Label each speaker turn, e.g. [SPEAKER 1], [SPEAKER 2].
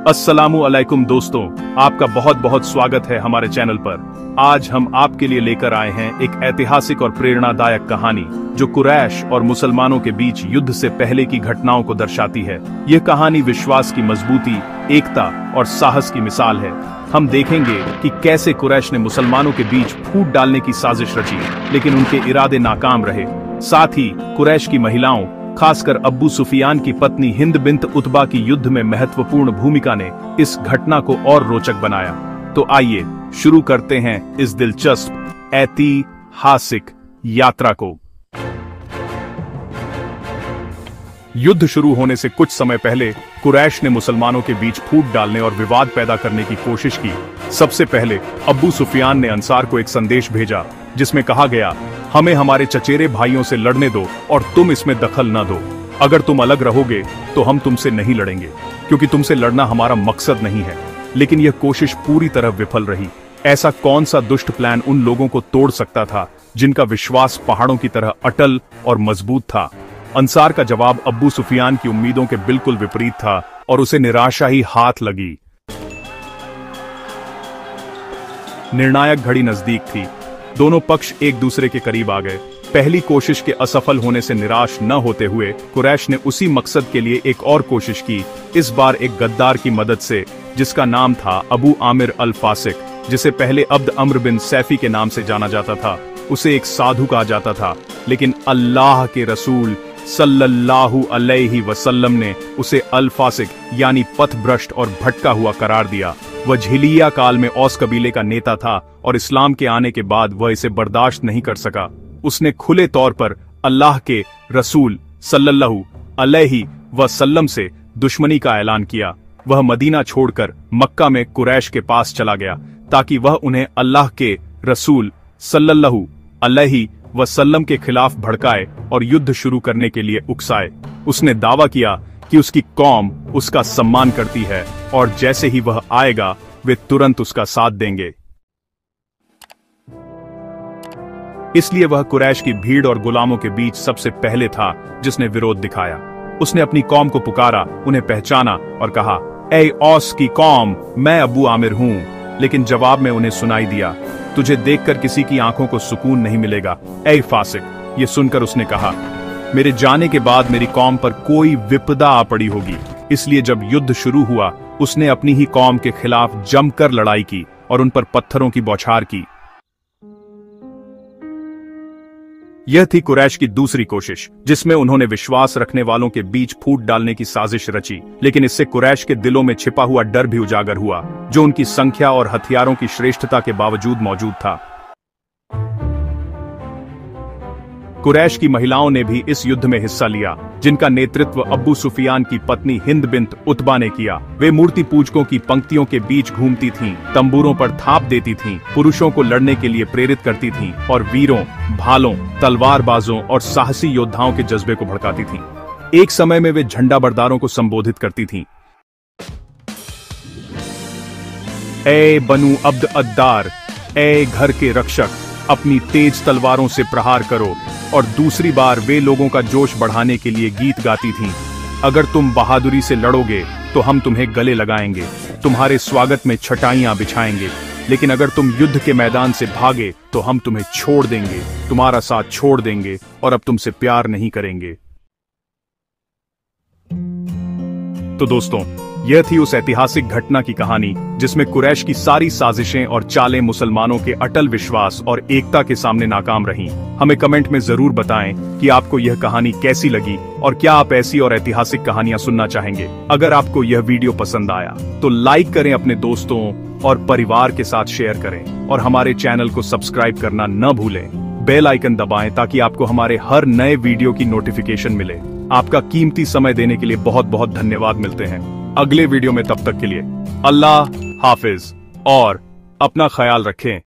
[SPEAKER 1] अस्सलामु अलैकुम दोस्तों, आपका बहुत बहुत स्वागत है हमारे चैनल पर। आज हम आपके लिए लेकर आए हैं एक ऐतिहासिक और प्रेरणादायक कहानी जो कुरैश और मुसलमानों के बीच युद्ध से पहले की घटनाओं को दर्शाती है। यह कहानी विश्वास की मजबूती, एकता और साहस की मिसाल है। हम देखेंगे कि कैसे कुरैश ने मुसलमानों के बीच फूट डालने की साजिश रची, लेकिन उनके इरादे नाकाम रहे। साथ ही कुरैश की महिलाओं, खासकर अब्बू सुफियान की पत्नी हिंद बिन्त उतबा की युद्ध में महत्वपूर्ण भूमिका ने इस घटना को और रोचक बनाया। तो आइए शुरू करते हैं इस दिलचस्प ऐतिहासिक यात्रा को। युद्ध शुरू होने से कुछ समय पहले कुरैश ने मुसलमानों के बीच फूट डालने और विवाद पैदा करने की कोशिश की। सबसे पहले अब्बू सुफियान ने अंसार को एक संदेश भेजा जिसमें कहा गया, हमें हमारे चचेरे भाइयों से लड़ने दो और तुम इसमें दखल न दो। अगर तुम अलग रहोगे तो हम तुमसे नहीं लड़ेंगे, क्योंकि तुमसे लड़ना हमारा मकसद नहीं है। लेकिन यह कोशिश पूरी तरह विफल रही। ऐसा कौन सा दुष्ट प्लान उन लोगों को तोड़ सकता था जिनका विश्वास पहाड़ों की तरह अटल और मजबूत था। अंसार का जवाब अब्बू सुफियान की उम्मीदों के बिल्कुल विपरीत था और उसे निराशा ही हाथ लगी। निर्णायक घड़ी नजदीक थी। दोनों पक्ष एक दूसरे के करीब आ गए। पहली कोशिश के असफल होने से निराश न होते हुए कुरैश ने उसी मकसद के लिए एक और कोशिश की, इस बार एक गद्दार की मदद से जिसका नाम था अबू आमिर अल फासिक, जिसे पहले अब्द अम्र बिन सैफी के नाम से जाना जाता था। उसे एक साधु कहा जाता था, लेकिन अल्लाह के रसूल सल्लल्लाहु अलैहि वसल्लम ने उसे अल फासिक यानी पथभ्रष्ट और भटका हुआ करार दिया। वह झिलिया काल में औस कबीले का नेता था और इस्लाम के आने के बाद वह इसे बर्दाश्त नहीं कर सका। उसने खुले तौर पर अल्लाह के रसूल सल्लल्लाहु अलैहि वसल्लम से दुश्मनी का ऐलान किया। वह मदीना छोड़कर मक्का में कुरैश के पास चला गया ताकि वह उन्हें अल्लाह के रसूल सल्लल्लाहु अलैहि वसल्लम के खिलाफ भड़काए और युद्ध शुरू करने के लिए उकसाए। उसने दावा किया कि उसकी कौम उसका सम्मान करती है और जैसे ही वह आएगा वे तुरंत उसका साथ देंगे। इसलिए वह कुरैश की भीड़ और गुलामों के बीच सबसे पहले था जिसने विरोध दिखाया। उसने अपनी कौम को पुकारा, उन्हें पहचाना और कहा, ऐ औस की कौम, मैं अबू आमिर हूं। लेकिन जवाब में उन्हें सुनाई दिया, तुझे देखकर किसी की आंखों को सुकून नहीं मिलेगा, ऐ फासिक। ये सुनकर उसने कहा, मेरे जाने के बाद मेरी कौम पर कोई विपदा आ पड़ी होगी। इसलिए जब युद्ध शुरू हुआ उसने अपनी ही कौम के खिलाफ जमकर लड़ाई की और उन पर पत्थरों की बौछार की। यह थी कुरैश की दूसरी कोशिश, जिसमें उन्होंने विश्वास रखने वालों के बीच फूट डालने की साजिश रची। लेकिन इससे कुरैश के दिलों में छिपा हुआ डर भी उजागर हुआ, जो उनकी संख्या और हथियारों की श्रेष्ठता के बावजूद मौजूद था। कुरैश की महिलाओं ने भी इस युद्ध में हिस्सा लिया, जिनका नेतृत्व अब्बू सुफियान की पत्नी हिंद बिन्त उतबा ने किया। वे मूर्ति पूजकों की पंक्तियों के बीच घूमती थीं, तंबूरों पर थाप देती थीं, पुरुषों को लड़ने के लिए प्रेरित करती थीं और वीरों, भालों, तलवारबाजों और साहसी योद्धाओं के जज्बे को भड़काती थीं। एक समय में वे झंडा बरदारों को संबोधित करती थीं, ए बनु अब्द अद्दार, ए घर के रक्षक, अपनी तेज तलवारों से प्रहार करो। और दूसरी बार वे लोगों का जोश बढ़ाने के लिए गीत गाती थीं, अगर तुम बहादुरी से लड़ोगे तो हम तुम्हें गले लगाएंगे, तुम्हारे स्वागत में छटाइयां बिछाएंगे। लेकिन अगर तुम युद्ध के मैदान से भागे तो हम तुम्हें छोड़ देंगे, तुम्हारा साथ छोड़ देंगे और अब तुमसे प्यार नहीं करेंगे। तो दोस्तों, यह थी उस ऐतिहासिक घटना की कहानी जिसमें कुरैश की सारी साजिशें और चालें मुसलमानों के अटल विश्वास और एकता के सामने नाकाम रहीं। हमें कमेंट में जरूर बताएं कि आपको यह कहानी कैसी लगी और क्या आप ऐसी और ऐतिहासिक कहानियां सुनना चाहेंगे। अगर आपको यह वीडियो पसंद आया तो लाइक करें, अपने दोस्तों और परिवार के साथ शेयर करें और हमारे चैनल को सब्सक्राइब करना न भूलें। बेल आइकन दबाएं ताकि आपको हमारे हर नए वीडियो की नोटिफिकेशन मिले। आपका कीमती समय देने के लिए बहुत बहुत धन्यवाद। मिलते हैं अगले वीडियो में, तब तक के लिए अल्लाह हाफिज और अपना ख्याल रखें।